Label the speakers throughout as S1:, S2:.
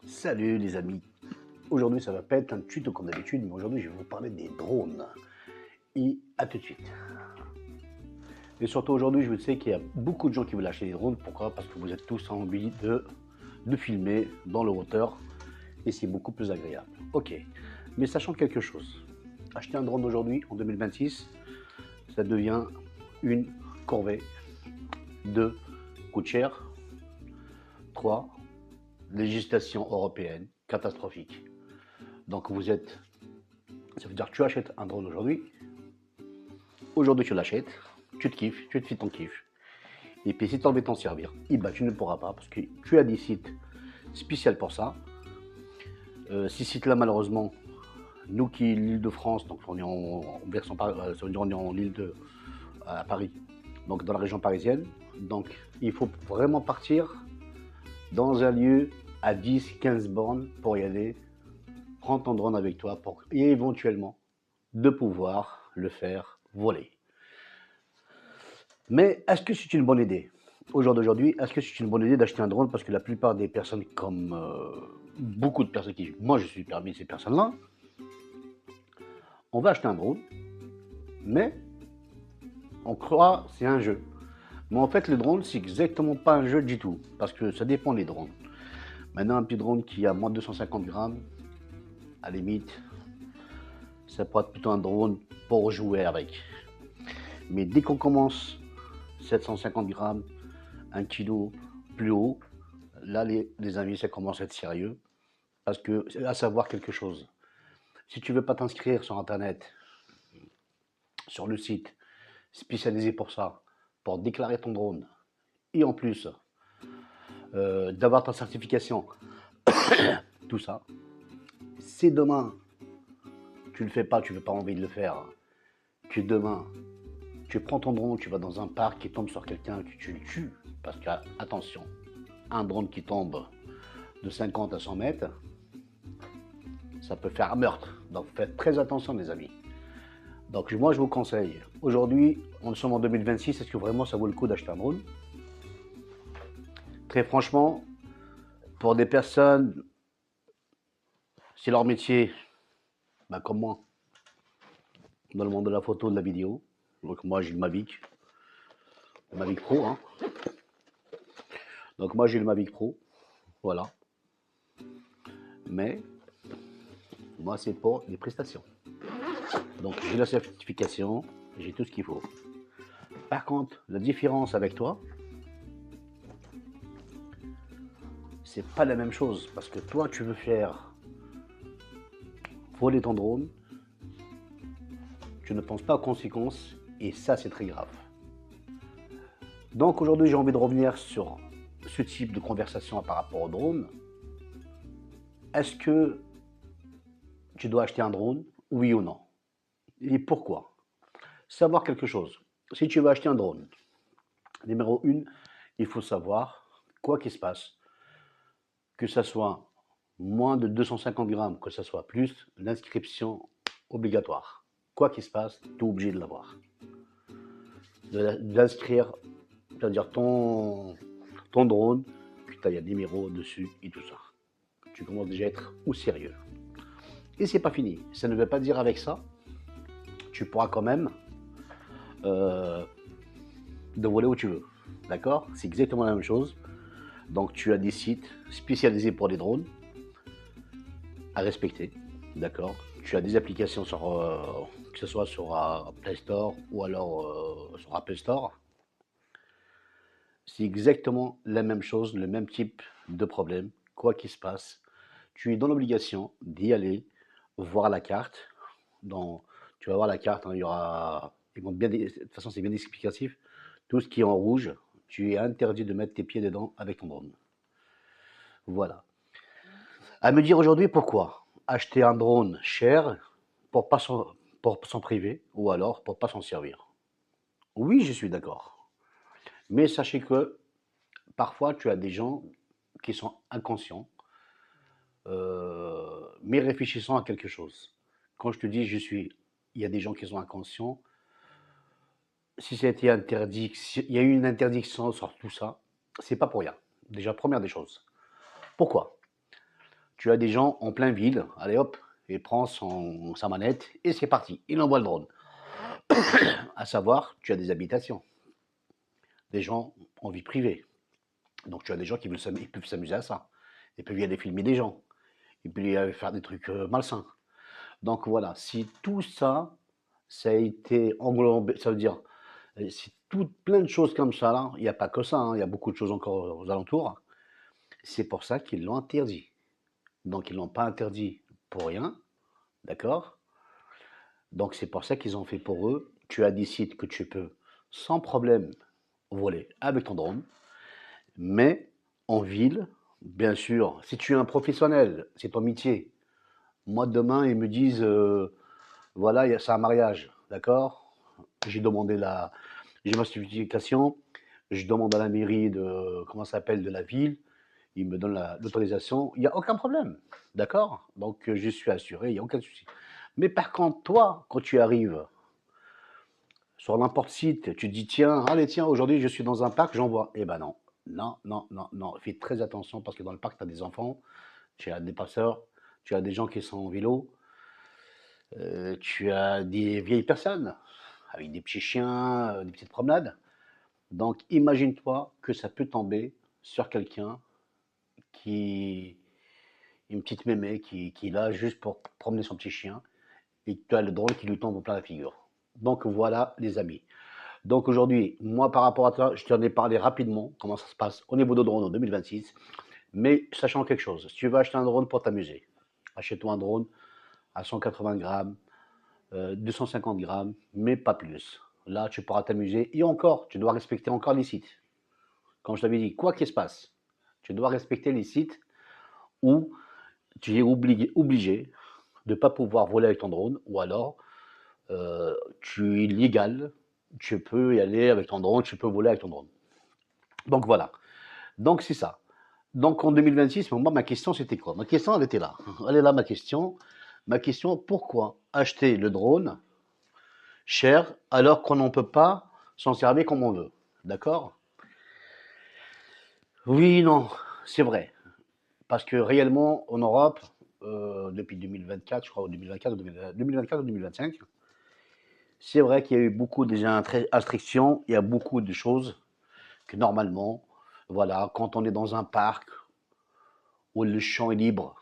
S1: Salut les amis, aujourd'hui ça va pas être un tuto comme d'habitude, mais aujourd'hui je vais vous parler des drones. Et à tout de suite. Et surtout aujourd'hui je sais qu'il y a beaucoup de gens qui veulent acheter des drones, pourquoi? Parce que vous êtes tous envie de filmer dans le hauteur et c'est beaucoup plus agréable. Ok, mais sachant quelque chose, acheter un drone aujourd'hui en 2026, ça devient une corvée. 2, coûte cher. 3, législation européenne catastrophique. Donc ça veut dire que tu achètes un drone aujourd'hui tu l'achètes, tu te kiffes, tu te fais ton kiff. Et puis si tu as envie de t'en servir, tu ne pourras pas parce que tu as des sites spéciaux pour ça. Ces sites-là, malheureusement, nous qui l'île de France, donc on est en l'île de à Paris, donc dans la région parisienne. Donc il faut vraiment partir dans un lieu à 10-15 bornes pour y aller. Prends ton drone avec toi et éventuellement de pouvoir le faire voler. Mais est-ce que c'est une bonne idée? Au jour d'aujourd'hui, est-ce que c'est une bonne idée d'acheter un drone? Parce que la plupart des personnes, comme beaucoup de personnes moi je suis parmi ces personnes-là, on va acheter un drone, mais on croit c'est un jeu. Mais en fait, le drone, c'est exactement pas un jeu du tout, parce que ça dépend des drones. Maintenant, un petit drone qui a moins de 250 grammes, à la limite, ça pourrait être plutôt un drone pour jouer avec. Mais dès qu'on commence 750 grammes, 1 kg plus haut, là, les amis, ça commence à être sérieux. Parce que, à savoir quelque chose, si tu veux pas t'inscrire sur Internet, sur le site spécialisé pour ça, pour déclarer ton drone, et en plus d'avoir ta certification, tout ça, si demain tu le fais pas, tu n'as pas envie de le faire, que demain tu prends ton drone, tu vas dans un parc et tombe sur quelqu'un, que tu le tues, parce que attention, un drone qui tombe de 50 à 100 mètres, ça peut faire un meurtre. Donc faites très attention les amis. Donc moi je vous conseille, aujourd'hui, on est en 2026, est-ce que vraiment ça vaut le coup d'acheter un drone? Très franchement, pour des personnes, c'est leur métier, comme moi, dans le monde de la photo, de la vidéo. Donc moi j'ai le Mavic Pro. Hein. Donc moi j'ai le Mavic Pro, voilà. Mais moi c'est pour les prestations. Donc j'ai la certification, j'ai tout ce qu'il faut. Par contre, la différence avec toi, c'est pas la même chose parce que toi tu veux faire voler ton drone, tu ne penses pas aux conséquences et ça c'est très grave. Donc aujourd'hui j'ai envie de revenir sur ce type de conversation par rapport au drone. Est-ce que tu dois acheter un drone, oui ou non? Et pourquoi? Savoir quelque chose. Si tu veux acheter un drone, numéro 1, il faut savoir, quoi qu'il se passe, que ça soit moins de 250 grammes, que ça soit plus, l'inscription obligatoire. Quoi qu'il se passe, tu es obligé de l'avoir. D'inscrire, c'est-à-dire ton drone, que tu as un numéro dessus et tout ça. Tu commences déjà à être au sérieux. Et c'est pas fini. Ça ne veut pas dire avec ça, tu pourras quand même de voler où tu veux. D'accord? C'est exactement la même chose. Donc tu as des sites spécialisés pour les drones à respecter. D'accord? Tu as des applications sur, que ce soit sur Play Store ou alors sur Apple Store. C'est exactement la même chose, le même type de problème. Quoi qu'il se passe, tu es dans l'obligation d'y aller, voir la carte. Tu vas voir la carte, hein, il y aura, de toute façon c'est bien explicatif. Tout ce qui est en rouge, tu es interdit de mettre tes pieds dedans avec ton drone. Voilà. À me dire aujourd'hui pourquoi acheter un drone cher pour s'en priver ou alors pour pas s'en servir. Oui, je suis d'accord. Mais sachez que parfois tu as des gens qui sont inconscients, mais réfléchissant à quelque chose. Quand je te dis il y a des gens qui sont inconscients. Si ça a été interdit, s'il y a eu une interdiction sur tout ça, c'est pas pour rien. Déjà, première des choses. Pourquoi? Tu as des gens en plein ville, allez hop, il prend sa manette et c'est parti, il envoie le drone. À savoir, tu as des habitations, des gens en vie privée. Donc tu as des gens qui peuvent s'amuser à ça. Ils peuvent y aller filmer des gens. Ils peuvent y aller faire des trucs malsains. Donc voilà, si tout ça, ça a été englobé, ça veut dire, si plein de choses comme ça là, il n'y a pas que ça, hein, il y a beaucoup de choses encore aux alentours. C'est pour ça qu'ils l'ont interdit. Donc ils l'ont pas interdit pour rien, d'accord? Donc c'est pour ça qu'ils ont fait pour eux. Tu as des sites que tu peux sans problème voler avec ton drone, mais en ville, bien sûr, si tu es un professionnel, c'est ton métier. Moi demain, ils me disent, voilà, c'est un mariage, d'accord? J'ai demandé j'ai ma certification, je demande à la mairie de, comment ça s'appelle, de la ville, ils me donnent l'autorisation, il n'y a aucun problème, d'accord? Donc je suis assuré, il n'y a aucun souci. Mais par contre, toi, quand tu arrives sur n'importe site, tu te dis, tiens, allez, tiens, aujourd'hui je suis dans un parc, j'envoie. Eh ben non, non, non, non, non, fais très attention parce que dans le parc, tu as des enfants, tu as des passeurs, tu as des gens qui sont en vélo, tu as des vieilles personnes avec des petits chiens, des petites promenades. Donc imagine-toi que ça peut tomber sur quelqu'un qui, une petite mémé qui est là juste pour promener son petit chien et tu as le drone qui lui tombe au plein la figure. Donc voilà les amis. Donc aujourd'hui, moi par rapport à ça, je t'en ai parlé rapidement, comment ça se passe au niveau de drone en 2026. Mais sachant quelque chose, si tu veux acheter un drone pour t'amuser, achète-toi un drone à 180 grammes, 250 grammes, mais pas plus. Là, tu pourras t'amuser. Et encore, tu dois respecter encore les sites. Comme je t'avais dit, quoi qu'il se passe, tu dois respecter les sites où tu es obligé de ne pas pouvoir voler avec ton drone, ou alors tu es légal, tu peux y aller avec ton drone, tu peux voler avec ton drone. Donc voilà. Donc c'est ça. Donc en 2026, moi ma question c'était quoi? Ma question elle était là. Elle est là ma question. Ma question, pourquoi acheter le drone cher alors qu'on n'en peut pas s'en servir comme on veut? D'accord? Oui, non, c'est vrai. Parce que réellement, en Europe, depuis 2024, je crois, ou 2024 ou 2025, c'est vrai qu'il y a eu beaucoup déjà d'instructions, il y a beaucoup de choses que normalement, voilà, quand on est dans un parc où le champ est libre,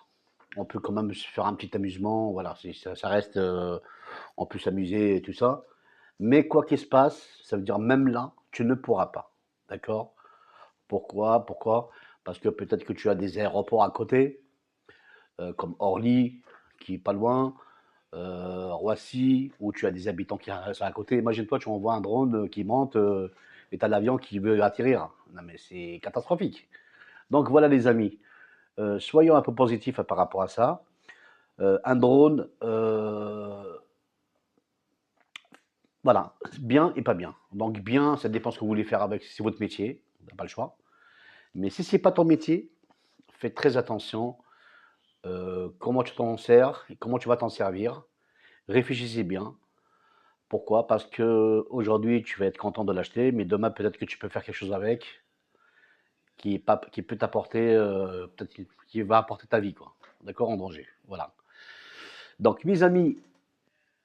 S1: on peut quand même se faire un petit amusement, voilà, ça reste, on peut s'amuser et tout ça. Mais quoi qu'il se passe, ça veut dire même là, tu ne pourras pas. D'accord? Pourquoi? Parce que peut-être que tu as des aéroports à côté, comme Orly, qui est pas loin, Roissy, où tu as des habitants qui sont à côté. Imagine-toi, tu envoies un drone qui monte et tu as l'avion qui veut atterrir. Non, mais c'est catastrophique. Donc voilà, les amis, soyons un peu positifs par rapport à ça. Un drone, voilà, bien et pas bien. Donc bien, ça dépend ce que vous voulez faire avec, c'est votre métier, vous n'avez pas le choix. Mais si c'est pas ton métier, fais très attention comment tu t'en sers et comment tu vas t'en servir. Réfléchissez bien. Pourquoi? Parce que aujourd'hui tu vas être content de l'acheter, mais demain peut-être que tu peux faire quelque chose avec qui peut t'apporter, peut-être qui va apporter ta vie, quoi. D'accord? En danger. Voilà. Donc mes amis,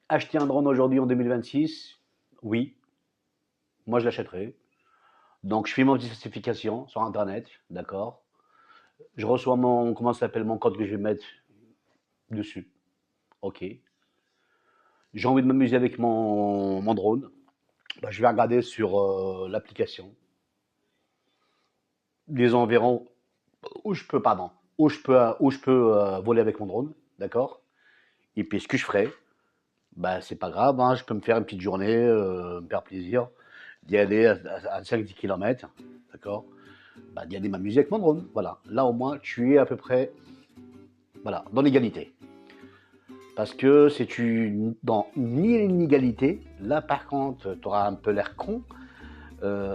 S1: acheter un drone aujourd'hui en 2026, oui, moi je l'achèterai. Donc je fais mon certification sur internet, d'accord? Je reçois comment ça s'appelle, mon code que je vais mettre dessus. Ok. J'ai envie de m'amuser avec mon drone. Bah, je vais regarder sur l'application les environs où je peux, pardon, où je peux voler avec mon drone, d'accord? Et puis ce que je ferai, bah, c'est pas grave, hein, je peux me faire une petite journée, me faire plaisir, d'y aller à 5-10 km, d'accord? Bah, d'y aller m'amuser avec mon drone, voilà. Là au moins, tu es à peu près, voilà, dans l'égalité. Parce que si tu dans une inégalité, là par contre, tu auras un peu l'air con.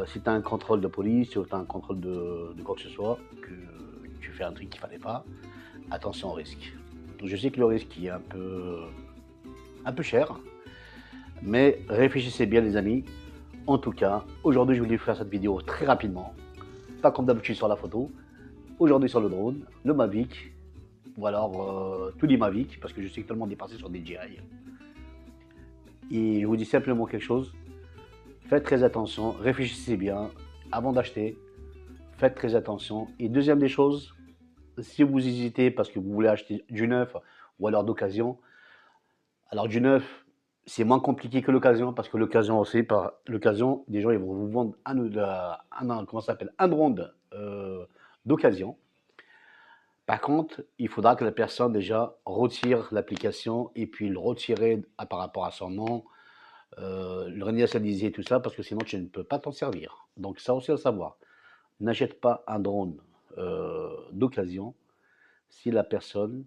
S1: Si tu as un contrôle de police ou tu as un contrôle de quoi que ce soit, que tu fais un truc qu'il ne fallait pas, attention au risque. Donc, je sais que le risque est un peu cher, mais réfléchissez bien les amis. En tout cas, aujourd'hui je voulais faire cette vidéo très rapidement. pas comme d'habitude sur la photo. Aujourd'hui sur le drone, le Mavic, ou alors tous les Mavic, parce que je sais que tout le monde est passé sur des DJI. Et je vous dis simplement quelque chose, faites très attention, réfléchissez bien avant d'acheter, faites très attention. Et deuxième des choses, si vous hésitez parce que vous voulez acheter du neuf ou alors d'occasion, alors du neuf, c'est moins compliqué que l'occasion parce que l'occasion aussi, par l'occasion, des gens ils vont vous vendre comment ça s'appelle, un drone d'occasion. Par contre, il faudra que la personne déjà retire l'application et puis le retirer par rapport à son nom, le réinitialiser tout ça parce que sinon tu ne peux pas t'en servir. Donc ça aussi à savoir. N'achète pas un drone d'occasion si la personne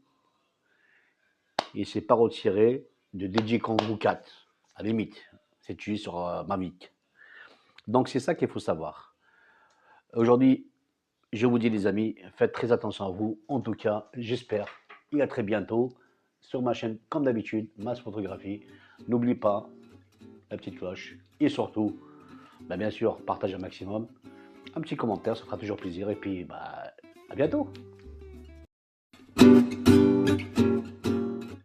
S1: ne s'est pas retirée de DJ Kangoo 4, à la limite, c'est utilisé sur Mavic. Donc c'est ça qu'il faut savoir. Aujourd'hui, je vous dis les amis, faites très attention à vous. En tout cas, j'espère. Et à très bientôt sur ma chaîne, comme d'habitude, Mas Photographie. N'oublie pas la petite cloche et surtout, bien sûr, partage un maximum. Un petit commentaire, ça fera toujours plaisir. Et puis, à bientôt.